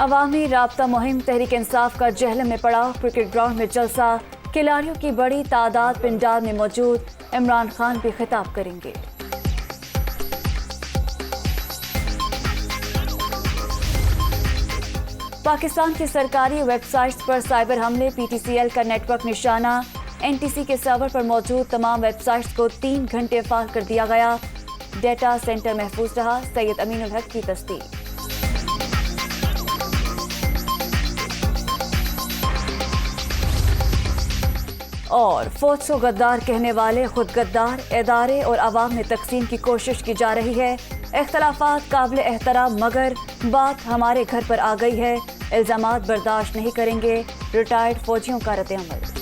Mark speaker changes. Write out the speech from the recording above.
Speaker 1: अवामी राब्ता मुहिम तहरीक इंसाफ का जहलम में पड़ा। क्रिकेट ग्राउंड में जलसा, खिलाड़ियों की बड़ी तादाद पिंडाल में मौजूद। इमरान खान भी खिताब करेंगे। पाकिस्तान की सरकारी वेबसाइट्स पर साइबर हमले, PTCL का नेटवर्क निशाना। NTC के सर्वर पर मौजूद तमाम वेबसाइट्स को 3 घंटे फाल कर दिया गया। डेटा सेंटर महफूज रहा। सैयद अमीनुल हक की तस्दीक। और फौज को गद्दार कहने वाले खुद गद्दार, इदारे और आवाम में तकसीम की कोशिश की जा रही है। इख्तलाफात काबिल एहतराम, मगर बात हमारे घर पर आ गई है। इल्जामात बर्दाश्त नहीं करेंगे। रिटायर्ड फौजियों का रद्द-ए-अमल।